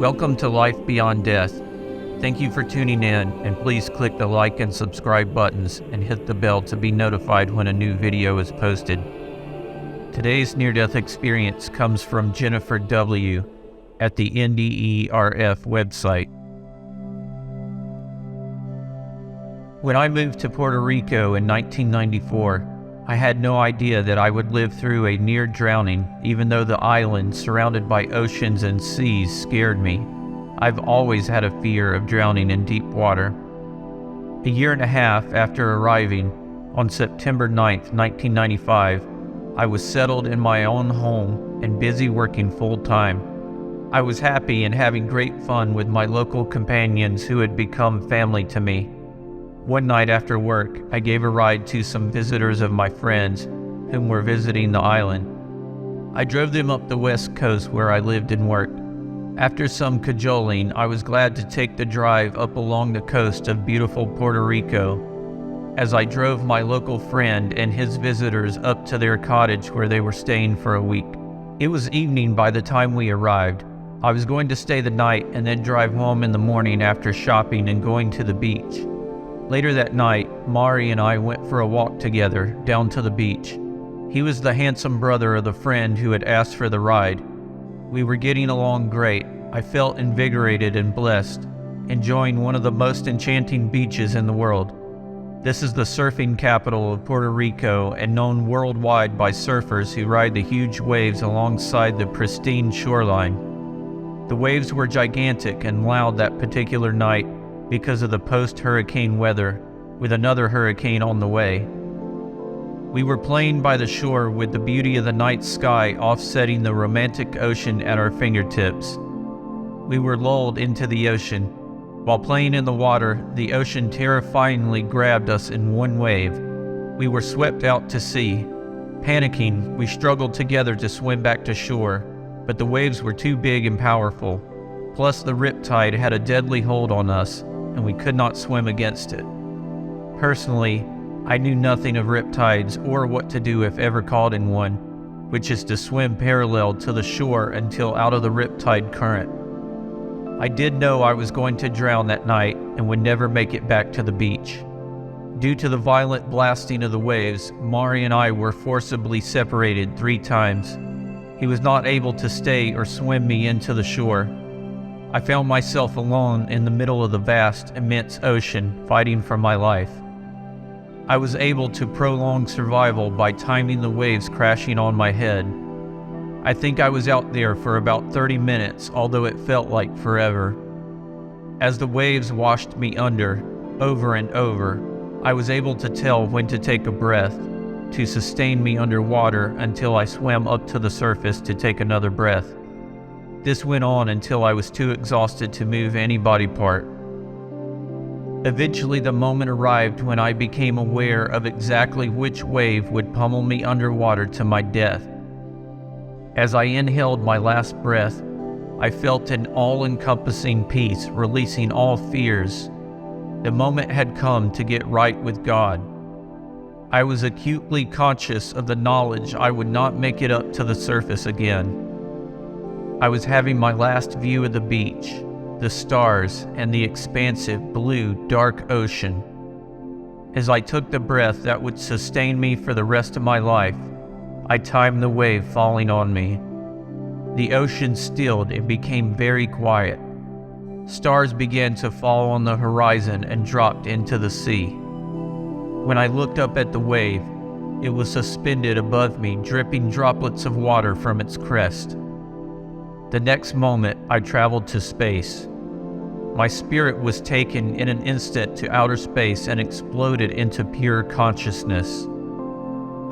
Welcome to Life Beyond Death. Thank you for tuning in, and please click the like and subscribe buttons and hit the bell to be notified when a new video is posted. Today's near-death experience comes from Jennifer W. at the NDE website. When I moved to Puerto Rico in 1994, I had no idea that I would live through a near drowning, even though the island surrounded by oceans and seas scared me. I've always had a fear of drowning in deep water. A year and a half after arriving, on September 9th, 1995, I was settled in my own home and busy working full-time. I was happy and having great fun with my local companions who had become family to me. One night after work, I gave a ride to some visitors of my friends whom were visiting the island. I drove them up the west coast where I lived and worked. After some cajoling, I was glad to take the drive up along the coast of beautiful Puerto Rico as I drove my local friend and his visitors up to their cottage where they were staying for a week. It was evening by the time we arrived. I was going to stay the night and then drive home in the morning after shopping and going to the beach. Later that night, Mari and I went for a walk together down to the beach. He was the handsome brother of the friend who had asked for the ride. We were getting along great. I felt invigorated and blessed, enjoying one of the most enchanting beaches in the world. This is the surfing capital of Puerto Rico and known worldwide by surfers who ride the huge waves alongside the pristine shoreline. The waves were gigantic and loud that particular night because of the post-hurricane weather, with another hurricane on the way. We were playing by the shore with the beauty of the night sky offsetting the romantic ocean at our fingertips. We were lulled into the ocean. While playing in the water, the ocean terrifyingly grabbed us in one wave. We were swept out to sea. Panicking, we struggled together to swim back to shore, but the waves were too big and powerful. Plus, the riptide had a deadly hold on us, and we could not swim against it. Personally, I knew nothing of riptides or what to do if ever caught in one, which is to swim parallel to the shore until out of the riptide current. I did know I was going to drown that night and would never make it back to the beach. Due to the violent blasting of the waves, Mari and I were forcibly separated 3 times. He was not able to stay or swim me into the shore. I found myself alone in the middle of the vast, immense ocean, fighting for my life. I was able to prolong survival by timing the waves crashing on my head. I think I was out there for about 30 minutes, although it felt like forever. As the waves washed me under, over and over, I was able to tell when to take a breath, to sustain me underwater until I swam up to the surface to take another breath. This went on until I was too exhausted to move any body part. Eventually, the moment arrived when I became aware of exactly which wave would pummel me underwater to my death. As I inhaled my last breath, I felt an all-encompassing peace, releasing all fears. The moment had come to get right with God. I was acutely conscious of the knowledge I would not make it up to the surface again. I was having my last view of the beach, the stars, and the expansive, blue, dark ocean. As I took the breath that would sustain me for the rest of my life, I timed the wave falling on me. The ocean stilled and became very quiet. Stars began to fall on the horizon and dropped into the sea. When I looked up at the wave, it was suspended above me, dripping droplets of water from its crest. The next moment, I traveled to space. My spirit was taken in an instant to outer space and exploded into pure consciousness.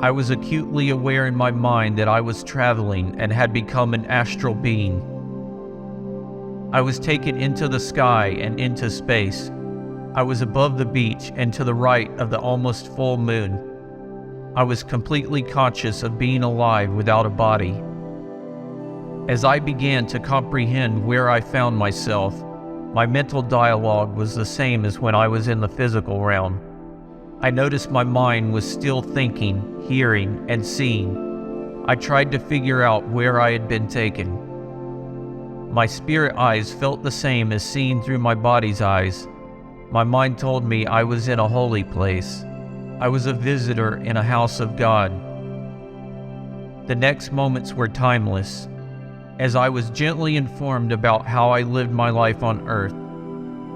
I was acutely aware in my mind that I was traveling and had become an astral being. I was taken into the sky and into space. I was above the beach and to the right of the almost full moon. I was completely conscious of being alive without a body. As I began to comprehend where I found myself, my mental dialogue was the same as when I was in the physical realm. I noticed my mind was still thinking, hearing, and seeing. I tried to figure out where I had been taken. My spirit eyes felt the same as seen through my body's eyes. My mind told me I was in a holy place. I was a visitor in a house of God. The next moments were timeless, as I was gently informed about how I lived my life on earth.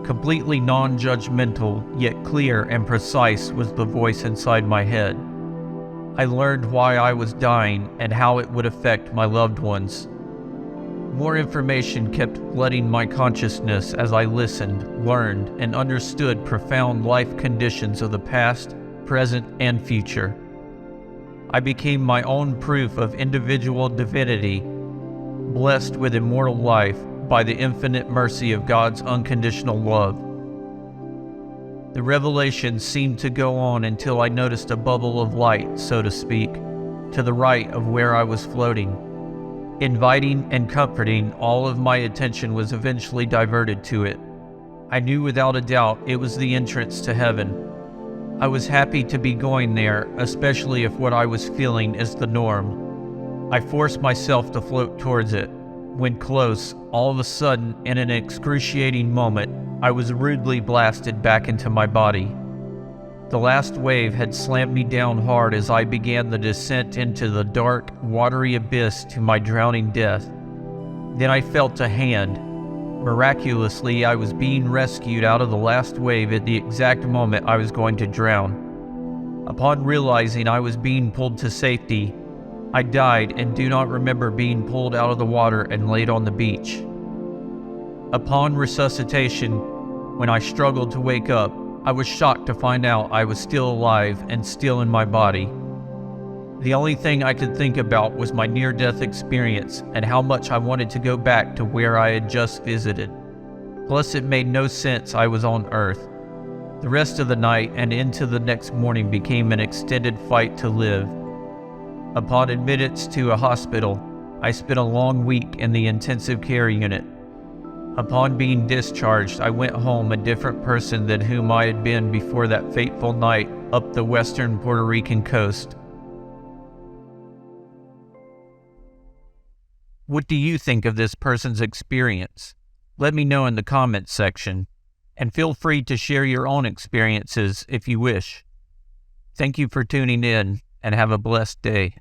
Completely non-judgmental, yet clear and precise was the voice inside my head. I learned why I was dying and how it would affect my loved ones. More information kept flooding my consciousness as I listened, learned, and understood profound life conditions of the past, present, and future. I became my own proof of individual divinity, blessed with immortal life by the infinite mercy of God's unconditional love. The revelation seemed to go on until I noticed a bubble of light, so to speak, to the right of where I was floating. Inviting and comforting, all of my attention was eventually diverted to it. I knew without a doubt it was the entrance to heaven. I was happy to be going there, especially if what I was feeling is the norm. I forced myself to float towards it. When close, all of a sudden, in an excruciating moment, I was rudely blasted back into my body. The last wave had slammed me down hard as I began the descent into the dark, watery abyss to my drowning death. Then I felt a hand. Miraculously, I was being rescued out of the last wave at the exact moment I was going to drown. Upon realizing I was being pulled to safety, I died and do not remember being pulled out of the water and laid on the beach. Upon resuscitation, when I struggled to wake up, I was shocked to find out I was still alive and still in my body. The only thing I could think about was my near-death experience and how much I wanted to go back to where I had just visited. Plus, it made no sense I was on Earth. The rest of the night and into the next morning became an extended fight to live. Upon admittance to a hospital, I spent a long week in the intensive care unit. Upon being discharged, I went home a different person than whom I had been before that fateful night up the western Puerto Rican coast. What do you think of this person's experience? Let me know in the comments section, and feel free to share your own experiences if you wish. Thank you for tuning in, and have a blessed day.